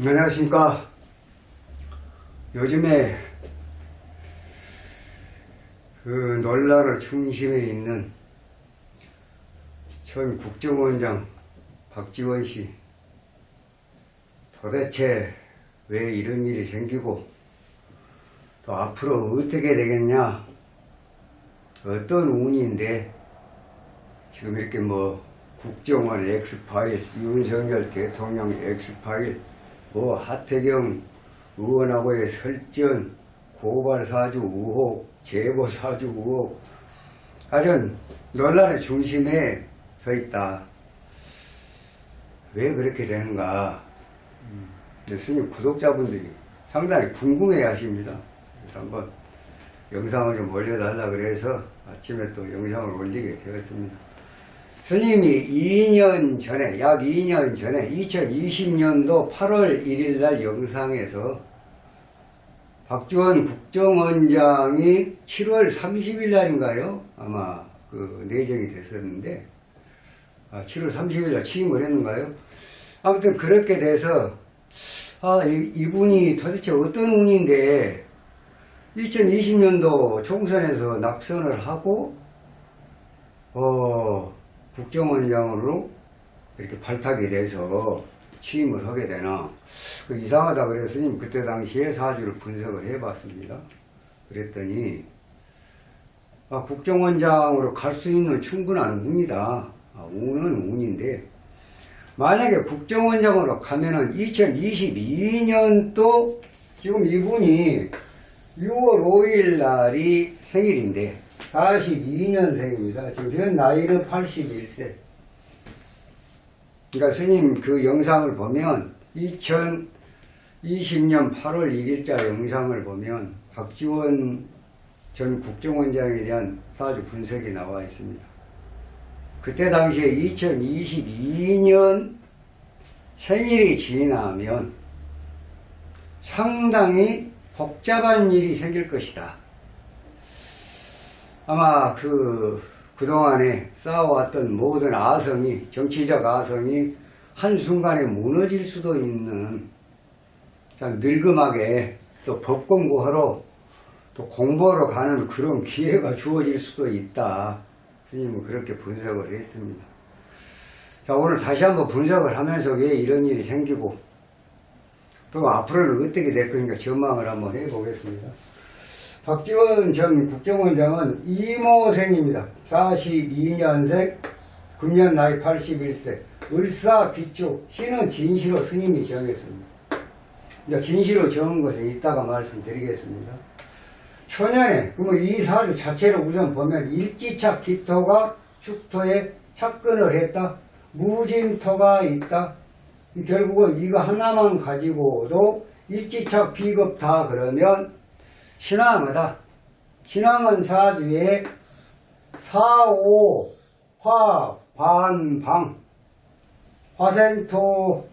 안녕하십니까. 요즘에 그 논란의 중심에 있는 전 국정원장 박지원 씨, 도대체 왜 이런 일이 생기고 또 앞으로 어떻게 되겠냐, 어떤 운인데 지금 이렇게 국정원 X파일, 윤석열 대통령 X파일, 하태경 의원하고의 설전, 고발사주 의혹, 제보사주 의혹, 하여튼 논란의 중심에 서 있다. 왜 그렇게 되는가? 스님 구독자분들이 상당히 궁금해 하십니다. 그래서 한번 영상을 좀 올려달라 그래서 아침에 또 영상을 올리게 되었습니다. 스님이 2년 전에, 약 2년 전에 2020년도 8월 1일 날 영상에서 박지원 국정원장이 7월 30일 날인가요? 아마 그 내정이 됐었는데, 7월 30일 날 취임을 했는가요? 아무튼 그렇게 돼서, 이분이 도대체 어떤 운인데 2020년도 총선에서 낙선을 하고 국정원장으로 이렇게 발탁이 돼서 취임을 하게 되나, 이상하다 그랬으니 그때 당시에 사주를 분석을 해봤습니다. 그랬더니 국정원장으로 갈 수 있는 충분한 운이다. 운은 운인데, 만약에 국정원장으로 가면은 2022년도 지금 이분이 6월 5일 날이 생일인데 42년생입니다. 지금 현 나이는 81세. 그러니까 스님 그 영상을 보면 2020년 8월 1일자 영상을 보면 박지원 전 국정원장에 대한 사주 분석이 나와 있습니다. 그때 당시에 2022년 생일이 지나면 상당히 복잡한 일이 생길 것이다. 아마 그동안에 쌓아왔던 모든 아성이, 정치적 아성이 한순간에 무너질 수도 있는, 참 늙음하게 또 법 공부하러 또 공부하러 가는 그런 기회가 주어질 수도 있다. 스님은 그렇게 분석을 했습니다. 자, 오늘 다시 한번 분석을 하면서 왜 이런 일이 생기고 또 앞으로는 어떻게 될 것인가 전망을 한번 해보겠습니다. 박지원 전 국정원장은 이모생입니다. 42년생, 금년 나이 81세, 을사귀축, 신은 진시로 스님이 정했습니다. 이제 진시로 정한 것은 이따가 말씀드리겠습니다. 초년에, 그러면 이 사주 자체를 우선 보면 일지착 기토가 축토에 착근을 했다. 무진토가 있다. 결국은 이거 하나만 가지고도 일지착 비겁다 그러면 신왕하다. 신왕은 사주에 사오, 화, 반, 방, 화생토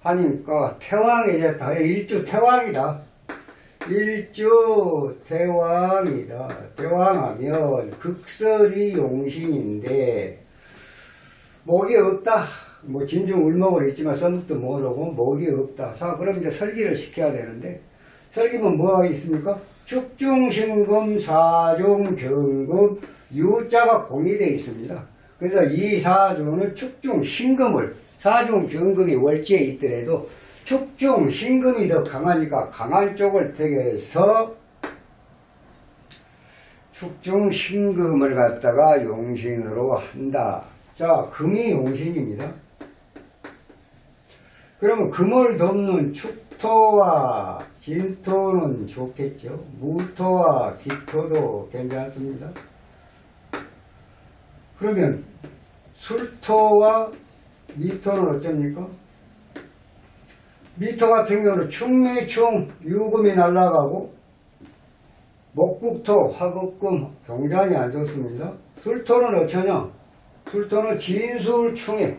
하니까 태왕이 됐다. 일주 태왕이다. 일주 태왕이다. 태왕하면 극설이 용신인데 목이 없다. 진중 울목을 했지만 썸도 모르고 목이 없다. 자, 그럼 이제 설기를 시켜야 되는데, 설기면 뭐가 있습니까? 축중신금, 사중경금, 유자가 공이되어 있습니다. 그래서 이 사주는 축중신금을, 사중경금이 월지에 있더라도 축중신금이 더 강하니까 강한 쪽을 택해서 축중신금을 갖다가 용신으로 한다. 자, 금이 용신입니다. 그러면 금을 돕는 축토와 진토는 좋겠죠. 무토와 기토도 괜찮습니다. 그러면 술토와 미토는 어쩝니까? 미토 같은 경우는 충미충, 유금이 날아가고, 목국토, 화극금, 경장이 안 좋습니다. 술토는 어쩌냐? 술토는 진술충에,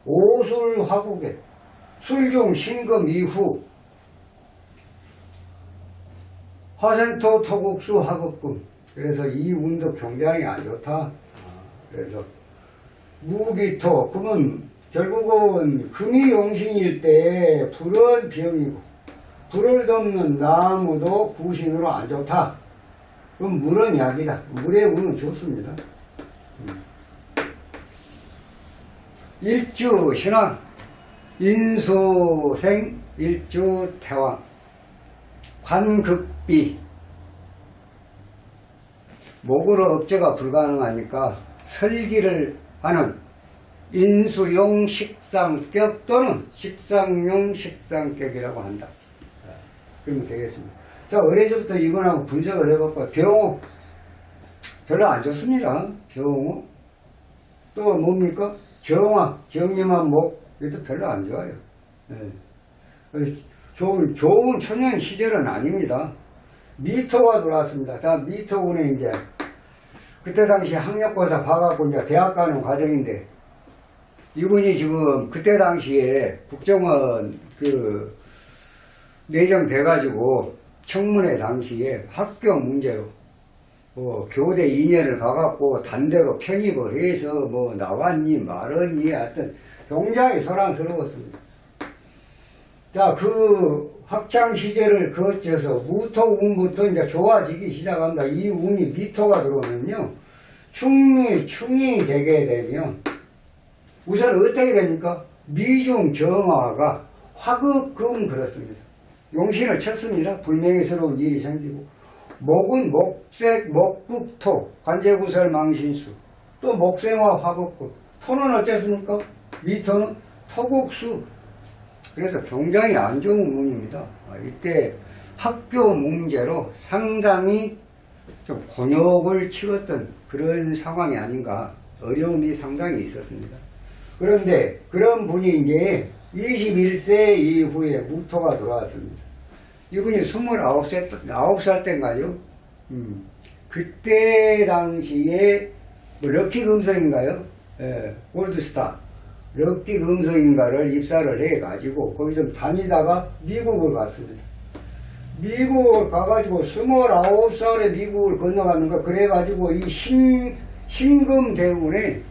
오술화국에, 술중 신금 이후, 화생토, 토국수, 화극금. 그래서 이 운도 굉장히 안 좋다. 그래서 무기토, 그러면 결국은 금이 용신일 때 불은 병이고 불을 덮는 나무도 구신으로 안 좋다. 그럼 물은 약이다. 물의 운은 좋습니다. 일주 신왕 인수생 일주 태왕 관극비 목으로 억제가 불가능하니까 설기를 하는 인수용 식상격 또는 식상용 식상격이라고 한다. 그러면 되겠습니다. 자, 어려서부터 이번하고 분석을 해볼까요? 병호 별로 안 좋습니다. 병호 또 뭡니까? 정화 정림한 목 이것도 별로 안 좋아요. 네. 좋은 천연 시절은 아닙니다. 미토가 들어왔습니다. 자, 미토군에 이제 그때 당시 학력고사 봐갖고 이제 대학 가는 과정인데 이분이 지금 그때 당시에 국정원 내정돼가지고 청문회 당시에 학교 문제로 교대 2년을 가갖고 단대로 편입을 해서 나왔니 말았니 하여튼 굉장히 소란스러웠습니다. 자, 그 학창 시절을 거쳐서 무토운부터 이제 좋아지기 시작합니다. 이 운이 미토가 들어오면요, 충이 되게 되면 우선 어떻게 됩니까? 미중 정화가 화극금 그렇습니다. 용신을 쳤습니다. 불명예스러운 일이 생기고 목은 목색, 목극토, 관제구설 망신수, 또 목생화 화극금. 토는 어쨌습니까? 미토는 토국수. 그래서 굉장히 안 좋은 운입니다. 이때 학교 문제로 상당히 좀 곤욕을 치렀던 그런 상황이 아닌가, 어려움이 상당히 있었습니다. 그런데 그런 분이 이제 21세 이후에 무토가 들어왔습니다. 이분이 29살 때인가요? 그때 당시에 럭키 금성인가요? 골드스타 럭키 금성인가를 입사를 해가지고 거기 좀 다니다가 미국을 갔습니다. 미국을 가가지고 29살에 미국을 건너갔는가 그래가지고 이 신금대운에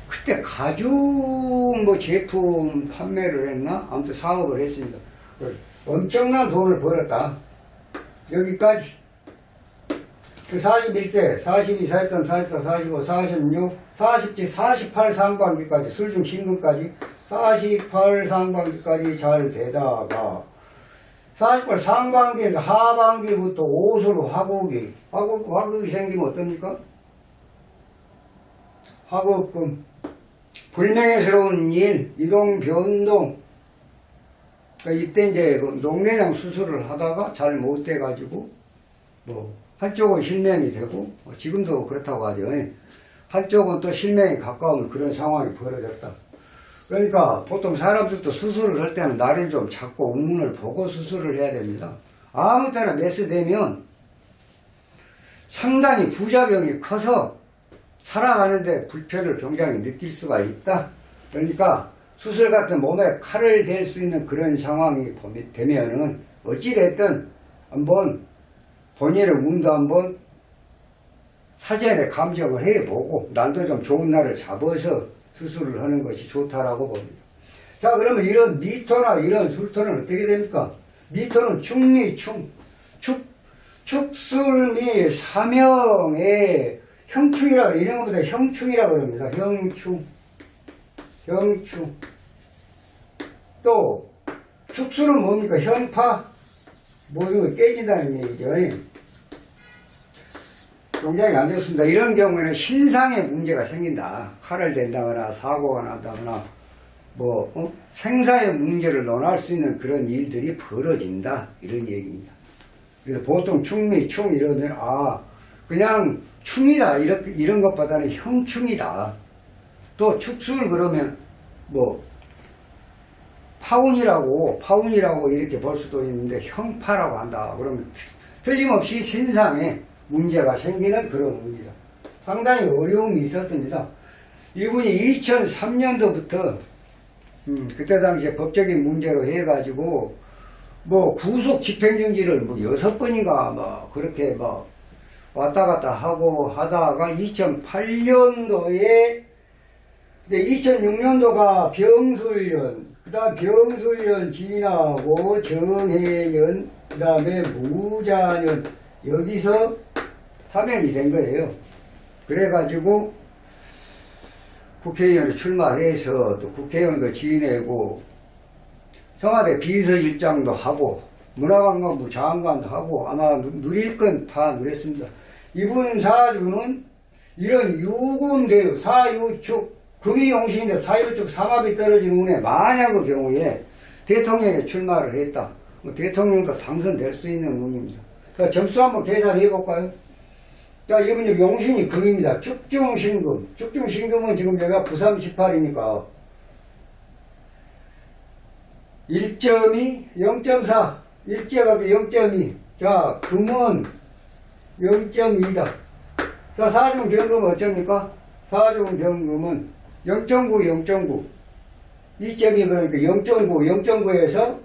그때 가죽 제품 판매를 했나? 아무튼 사업을 했습니다. 엄청난 돈을 벌었다. 여기까지. 41세, 42, 43, 44, 45, 46, 47, 48 상반기까지, 술중 신금까지 48 상반기까지 잘 되다가 48 상반기에서 하반기부터 오수로 화극이 생기면 어떻습니까? 화극금, 불명예스러운 일, 이동, 변동. 그러니까 이때 이제 녹내장 수술을 하다가 잘 못 돼가지고, 한쪽은 실명이 되고, 지금도 그렇다고 하죠. 한쪽은 또 실명에 가까운 그런 상황이 벌어졌다. 그러니까 보통 사람들도 수술을 할 때는 나를 좀 잡고 운문을 보고 수술을 해야 됩니다. 아무 때나 메스되면 상당히 부작용이 커서 살아가는데 불편을 굉장히 느낄 수가 있다. 그러니까 수술 같은 몸에 칼을 댈 수 있는 그런 상황이 되면은 어찌됐든 한번 본인의 운도 한번 사전에 감정을 해보고 난도 좀 좋은 날을 잡아서 수술을 하는 것이 좋다라고 봅니다. 자, 그러면 이런 미토나 이런 술토는 어떻게 됩니까? 미토는 축술미 사명의 형충이라, 이런 것보다 형충이라 그럽니다. 형충. 또 축술은 뭡니까? 형파, 모든 걸 깨진다는 얘기죠. 굉장히 안 좋습니다. 이런 경우에는 신상에 문제가 생긴다. 칼을 댄다거나 사고가 난다거나 생사의 문제를 논할 수 있는 그런 일들이 벌어진다. 이런 얘기입니다. 그래서 보통 충 이러면 그냥 충이다. 이런 것보다는 형충이다. 또 축술 그러면 파운이라고 이렇게 볼 수도 있는데 형파라고 한다. 그러면 틀림없이 신상에 문제가 생기는 그런 운이다. 상당히 어려움이 있었습니다. 이분이 2003년도부터 그때 당시에 법적인 문제로 해가지고 구속 집행정지를 6번인가 그렇게 왔다 갔다 하고 하다가 2008년도에 근데 2006년도가 병술년, 그 다음 병술년 지나고 정해년, 그 다음에 무자년, 여기서 사면이 된 거예요. 그래가지고 국회의원에 출마해서 또 국회의원도 지내고 청와대 비서실장도 하고 문화관광부 장관도 하고 아마 누릴 건 다 누렸습니다. 이분 사주는 이런 유금대유, 사유축, 금이용신인데 사유축 삼합이 떨어진 운에 만약의 경우에 대통령에 출마를 했다. 대통령도 당선될 수 있는 운입니다. 그러니까 점수 한번 계산해 볼까요? 자, 이분이 용신이 금입니다. 축중신금. 축중신금은 지금 내가 9~3~18이니까 1.2, 0.4, 일제가 0.2. 자, 금은 0.2다. 자, 사중 경금은 어쩝니까? 사중 경금은 0.9, 0.9. 2.2 그러니까 0.9, 0.9에서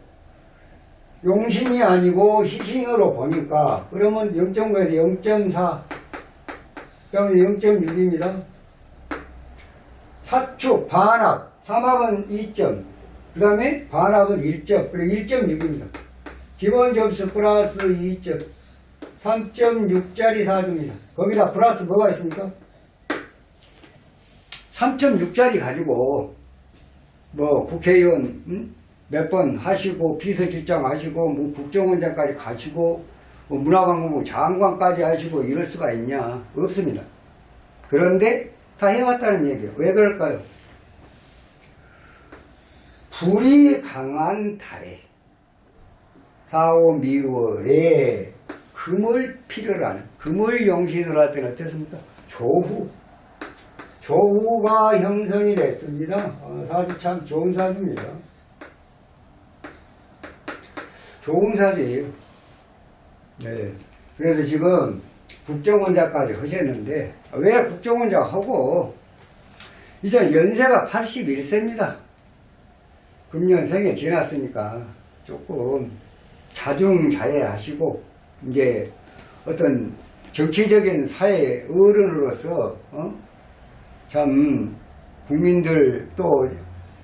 용신이 아니고 희신으로 보니까 그러면 0.9에서 0.4 그러면 0.6입니다. 사축, 반합, 삼합은 2점 그 다음에 반합은 1점 그리고 1.6입니다. 기본 점수 플러스 2점 3.6짜리 사주입니다. 거기다 플러스 뭐가 있습니까? 3.6짜리 가지고 뭐 국회의원 몇 번 하시고 비서실장 하시고 뭐 국정원장까지 가시고 뭐 문화관광부 장관까지 하시고 이럴 수가 있냐? 없습니다. 그런데 다 해왔다는 얘기예요. 왜 그럴까요? 불이 강한 달에 4월 미월에 금을 필요로 하는 금을 용신으로 할 때는 어떻습니까? 조후가 형성이 됐습니다. 사주 참 좋은 사주입니다. 좋은 사주예요. 네. 그래서 지금 국정원장까지 하셨는데 왜 국정원장 하고 이제 연세가 81세입니다. 금년 생에 지났으니까 조금 자중자애하시고 이제 어떤 정치적인 사회 어른으로서 참 국민들 또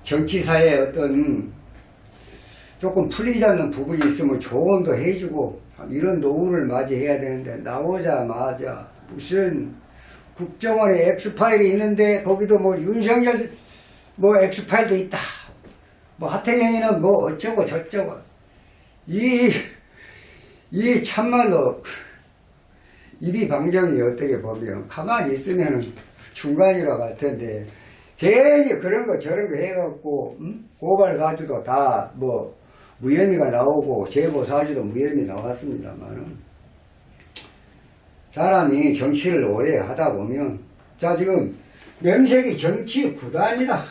정치사회에 어떤 조금 풀리지 않는 부분이 있으면 조언도 해주고 이런 노후를 맞이해야 되는데 나오자마자 무슨 국정원에 엑스파일이 있는데 거기도 뭐 윤석열 뭐 엑스파일도 있다. 뭐 하태경이는 뭐 어쩌고 저쩌고 이 참말로 입이 방정이 어떻게 보면 가만히 있으면 중간이라 같은데 괜히 그런 거 저런 거 해갖고 고발 사주도 다 뭐 무혐의가 나오고 제보 사주도 무혐의 나왔습니다만은 사람이 정치를 오래 하다 보면 자 지금 명색이 정치 구단이다.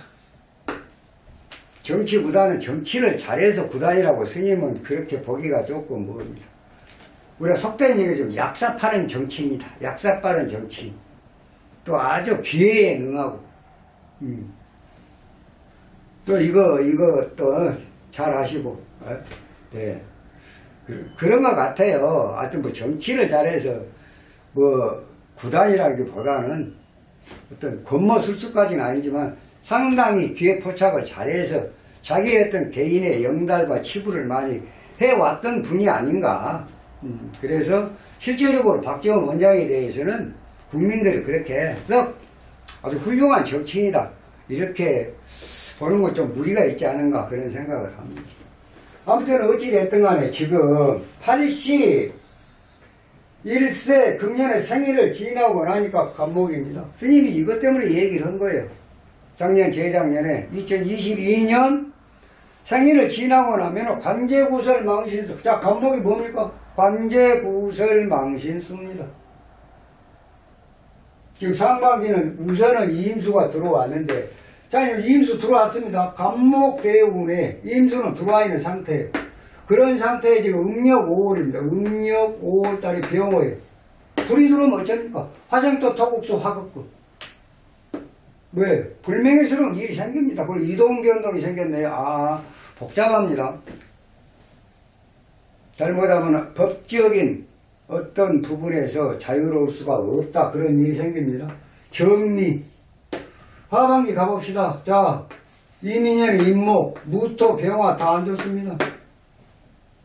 정치 구단은 정치를 잘해서 구단이라고 스님은 그렇게 보기가 조금 뭐입니다. 우리가 속된 얘기 좀 약사 파는 정치인이다. 약사 빠른 정치인. 또 아주 기회에 능하고 또 이거 또 잘 하시고 네. 그런 것 같아요. 하여튼 뭐 정치를 잘해서 뭐 구단이라기보다는 어떤 권모술수까지는 아니지만 상당히 기회 포착을 잘해서 자기의 어떤 개인의 영달과 치부를 많이 해왔던 분이 아닌가. 그래서 실질적으로 박지원 원장에 대해서는 국민들이 그렇게 썩 아주 훌륭한 정치인이다 이렇게 보는 건 좀 무리가 있지 않은가 그런 생각을 합니다. 아무튼 어찌됐든 간에 지금 81세 금년에 생일을 지나고 나니까 간목입니다. 스님이 이것 때문에 얘기를 한 거예요. 작년 재작년에 2022년 생일을 지나고 나면 관제구설 망신수. 자, 간목이 뭡니까? 관제구설 망신수입니다. 지금 상반기는 우선은 이임수가 들어왔는데 자, 이임수 들어왔습니다. 간목 대운에 이임수는 들어와 있는 상태예요. 그런 상태에 지금 음력 5월입니다. 음력 5월달에 병호예요. 불이 들어오면 어쩝니까? 화생토 토국수 화극구. 왜? 불명예스러운 일이 생깁니다. 그리고 이동변동이 생겼네요. 아, 복잡합니다. 잘못하면 법적인 어떤 부분에서 자유로울 수가 없다. 그런 일이 생깁니다. 정리. 하반기 가봅시다. 자, 이민년의 임목, 무토, 병화 다 안 좋습니다.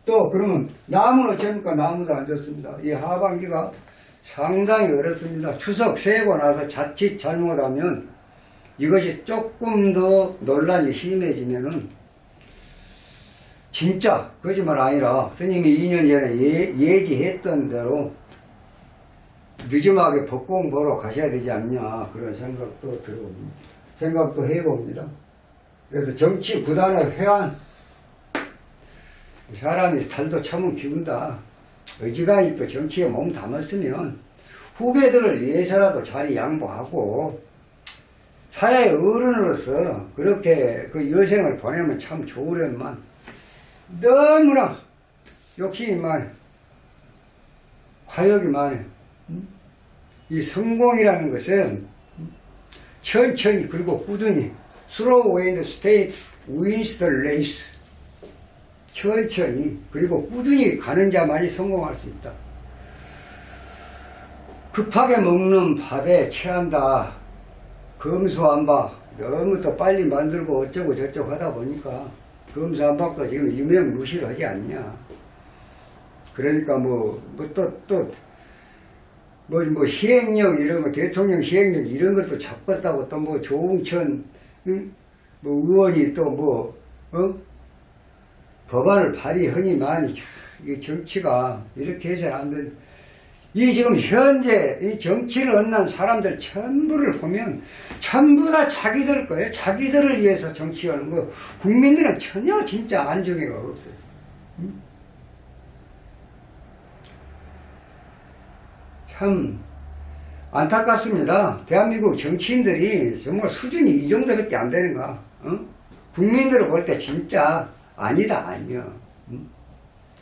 또 그러면 나무는 어쩝니까? 나무도 안 좋습니다. 이 하반기가 상당히 어렵습니다. 추석 세고 나서 자칫 잘못하면 이것이 조금 더 논란이 심해지면은 진짜 거짓말 아니라 스님이 2년 전에 예지했던 대로 늦음하게 법공 보러 가셔야 되지 않냐 그런 생각도 들어옵니다. 생각도 해봅니다. 그래서 정치 구단의 회한 사람이 달도 참은 기운다. 의지간이 또 정치에 몸 담았으면 후배들을 위해서라도 자리 양보하고 사회의 어른으로서 그렇게 그 여생을 보내면 참 좋으련만 너무나 욕심이 많아. 과욕이 많아. 이 성공이라는 것은 천천히 그리고 꾸준히 slow and steady wins the race. 천천히 그리고 꾸준히 가는 자만이 성공할 수 있다. 급하게 먹는 밥에 체한다. 검수안박 너무 또 빨리 만들고 어쩌고 저쩌고 하다 보니까 검수안박도 지금 유명무실하지 않냐. 그러니까 뭐 시행령 이런 거 대통령 시행령 이런 것도 잡겠다고 또 뭐 조응천 뭐 의원이 또 법안을 발의하니만 이 정치가 이렇게 해서는 안 돼. 이 지금 현재 이 정치를 얻는 사람들 전부를 보면 전부 다 자기들 거예요. 자기들을 위해서 정치하는 거. 국민들은 전혀 진짜 안중에가 없어요. 참 안타깝습니다. 대한민국 정치인들이 정말 수준이 이 정도밖에 안 되는가. 국민들을 볼 때 진짜 아니다 아니야.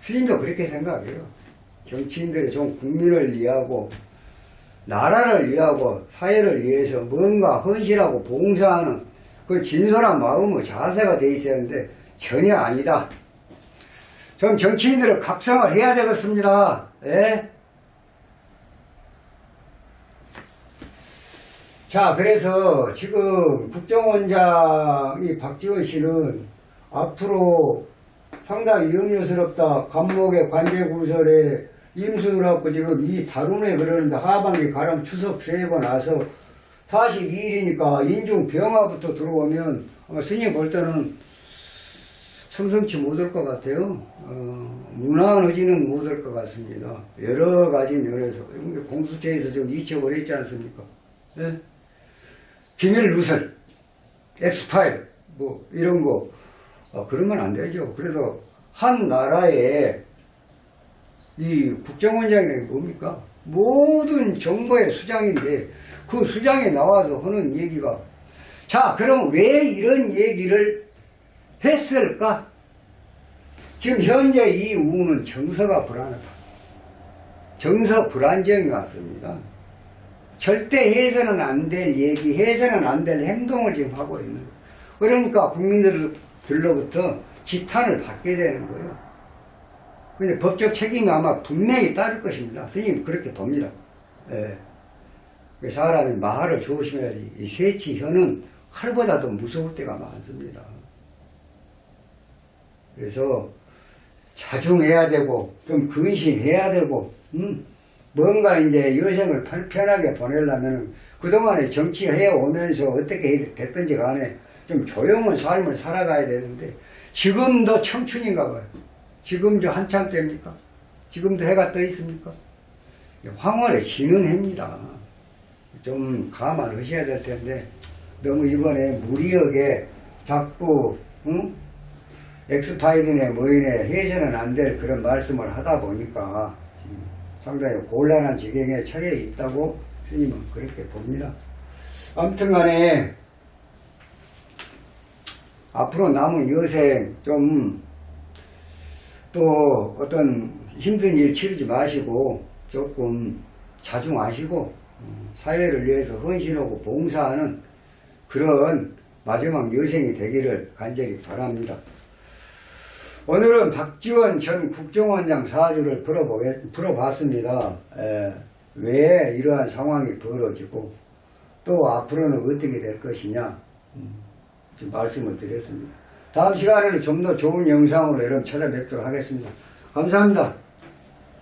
스님도 그렇게 생각해요. 정치인들이 좀 국민을 위하고 나라를 위하고 사회를 위해서 뭔가 헌신하고 봉사하는 그 진솔한 마음의 자세가 돼 있어야 하는데 전혀 아니다. 좀 정치인들은 각성을 해야 되겠습니다. 예? 자, 그래서 지금 국정원장 이 박지원 씨는 앞으로 상당히 염려스럽다. 감목의 관제구설에 임수를 하고 지금 이 다루네 그러는데 하반기 가람 추석 세고 나서 42일이니까 인중 병화부터 들어오면 아마 스님 볼 때는 성성치 못할 것 같아요. 무난하지는 못할 것 같습니다. 여러 가지 면에서 공수처에서 좀 잊혀버렸지 않습니까? 네? 비밀 누설, 엑스파일 뭐 이런 거 그러면 안 되죠. 그래서 한 나라의 이 국정원장이 뭡니까? 모든 정보의 수장인데 그 수장에 나와서 하는 얘기가 자, 그럼 왜 이런 얘기를 했을까? 지금 현재 이 우는 정서가 불안하다. 정서 불안정이 왔습니다. 절대 해서는 안 될 얘기, 해서는 안 될 행동을 지금 하고 있는 거예요. 그러니까 국민들로부터 지탄을 받게 되는 거예요. 근데 법적 책임이 아마 분명히 따를 것입니다. 스님은 그렇게 봅니다. 예. 사람이 말을 조심해야지. 이 세치현은 칼보다도 무서울 때가 많습니다. 그래서 자중해야 되고, 좀 근신해야 되고, 뭔가 이제 여생을 편하게 보내려면 그동안에 정치해 오면서 어떻게 됐든지 간에 좀 조용한 삶을 살아가야 되는데 지금도 청춘인가 봐요. 지금도 한참 때입니까? 지금도 해가 떠 있습니까? 황홀에 지는 해입니다. 좀 감안하셔야 될 텐데 너무 이번에 무리하게 자꾸 엑스파일이네 뭐이네 해서는 안 될 그런 말씀을 하다 보니까 상당히 곤란한 지경에 처해 있다고 스님은 그렇게 봅니다. 아무튼 간에 앞으로 남은 여생 좀 또 어떤 힘든 일 치르지 마시고 조금 자중하시고 사회를 위해서 헌신하고 봉사하는 그런 마지막 여생이 되기를 간절히 바랍니다. 오늘은 박지원 전 국정원장 사주를 풀어봤습니다. 왜 이러한 상황이 벌어지고 또 앞으로는 어떻게 될 것이냐 좀 말씀을 드렸습니다. 다음 시간에는 좀 더 좋은 영상으로 여러분 찾아뵙도록 하겠습니다. 감사합니다.